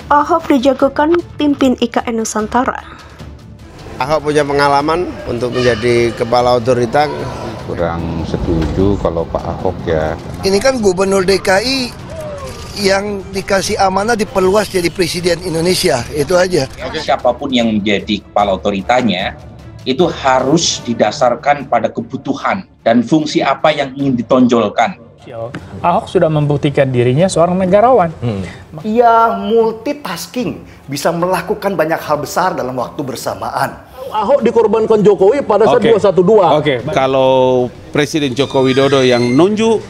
Ahok dijagokan pimpin IKN Nusantara. Ahok punya pengalaman untuk menjadi kepala otorita. Kurang setuju kalau Pak Ahok ya. Ini kan gubernur DKI yang dikasih amanah diperluas jadi presiden Indonesia, itu aja. Siapapun yang menjadi kepala otoritanya itu harus didasarkan pada kebutuhan dan fungsi apa yang ingin ditonjolkan. Ahok sudah membuktikan dirinya seorang negarawan. Ia multitasking, bisa melakukan banyak hal besar dalam waktu bersamaan. Ahok dikorbankan Jokowi pada saat 212. Kalau Presiden Joko Widodo yang nunjuk,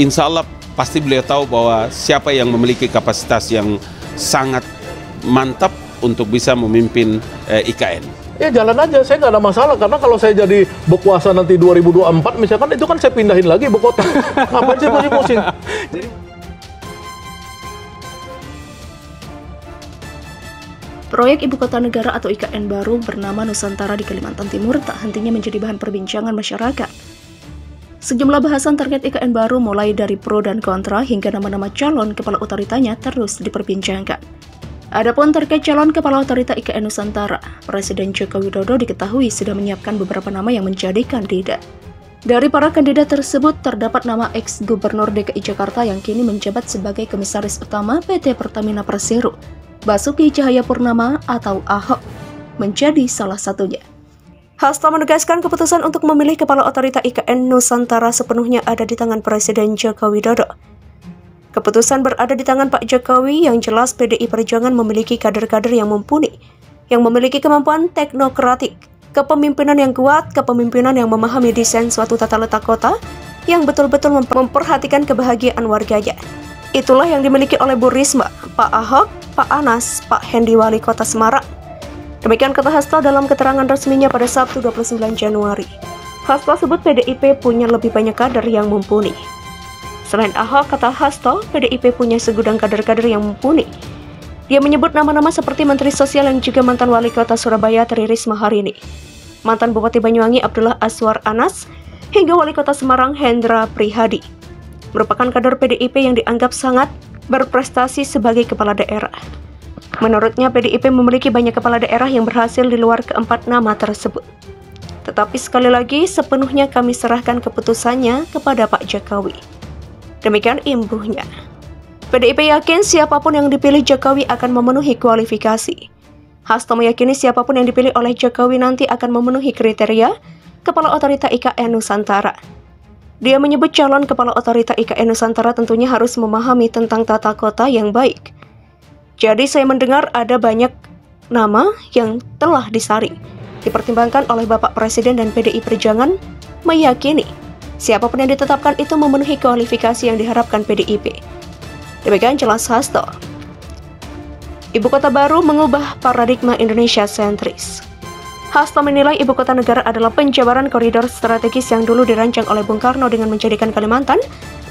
insya Allah pasti beliau tahu bahwa siapa yang memiliki kapasitas yang sangat mantap untuk bisa memimpin IKN. Ya jalan aja, saya nggak ada masalah. Karena kalau saya jadi berkuasa nanti 2024, misalkan itu kan saya pindahin lagi ibu kota. Ngapain sih pusing-pusing? Proyek Ibu Kota Negara atau IKN baru bernama Nusantara di Kalimantan Timur tak hentinya menjadi bahan perbincangan masyarakat. Sejumlah bahasan terkait IKN baru mulai dari pro dan kontra hingga nama-nama calon kepala otoritanya terus diperbincangkan. Adapun terkait calon kepala otorita IKN Nusantara, Presiden Joko Widodo diketahui sudah menyiapkan beberapa nama yang menjadi kandidat. Dari para kandidat tersebut terdapat nama ex-gubernur DKI Jakarta yang kini menjabat sebagai komisaris utama PT Pertamina Persero, Basuki Cahayapurnama atau Ahok, menjadi salah satunya. Hasto menegaskan keputusan untuk memilih kepala otorita IKN Nusantara sepenuhnya ada di tangan Presiden Joko Widodo. Keputusan berada di tangan Pak Jokowi yang jelas PDI Perjuangan memiliki kader-kader yang mumpuni, yang memiliki kemampuan teknokratik, kepemimpinan yang kuat, kepemimpinan yang memahami desain suatu tata letak kota, yang betul-betul memperhatikan kebahagiaan warganya. Itulah yang dimiliki oleh Bu Risma, Pak Ahok, Pak Anas, Pak Hendi Wali Kota Semarang. Demikian kata Hasto dalam keterangan resminya pada Sabtu 29 Januari. Hasto sebut PDIP punya lebih banyak kader yang mumpuni. Selain Ahok, kata Hasto, PDIP punya segudang kader-kader yang mumpuni. Dia menyebut nama-nama seperti Menteri Sosial yang juga mantan Wali Kota Surabaya Tri Risma Harini, mantan Bupati Banyuwangi Abdullah Aswar Anas, hingga Wali Kota Semarang Hendra Prihadi, merupakan kader PDIP yang dianggap sangat berprestasi sebagai kepala daerah. Menurutnya, PDIP memiliki banyak kepala daerah yang berhasil di luar keempat nama tersebut. Tetapi sekali lagi, sepenuhnya kami serahkan keputusannya kepada Pak Jokowi. Demikian imbuhnya. PDIP yakin siapapun yang dipilih Jokowi akan memenuhi kualifikasi. Hasto meyakini siapapun yang dipilih oleh Jokowi nanti akan memenuhi kriteria kepala otorita IKN Nusantara. Dia menyebut calon kepala otorita IKN Nusantara tentunya harus memahami tentang tata kota yang baik. Jadi saya mendengar ada banyak nama yang telah disaring, dipertimbangkan oleh Bapak Presiden dan PDI Perjuangan meyakini siapapun yang ditetapkan itu memenuhi kualifikasi yang diharapkan PDIP. Demikian jelas Hasto. Ibu kota baru mengubah paradigma Indonesia sentris. Hasto menilai ibu kota negara adalah penjabaran koridor strategis yang dulu dirancang oleh Bung Karno dengan menjadikan Kalimantan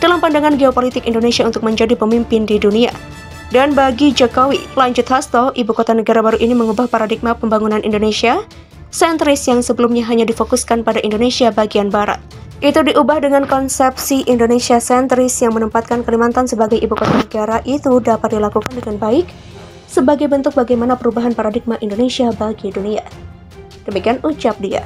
dalam pandangan geopolitik Indonesia untuk menjadi pemimpin di dunia. Dan bagi Jokowi, lanjut Hasto, ibu kota negara baru ini mengubah paradigma pembangunan Indonesia sentris yang sebelumnya hanya difokuskan pada Indonesia bagian barat. Itu diubah dengan konsepsi Indonesia sentris yang menempatkan Kalimantan sebagai ibu kota negara. Itu dapat dilakukan dengan baik sebagai bentuk bagaimana perubahan paradigma Indonesia bagi dunia. Demikian ucap dia.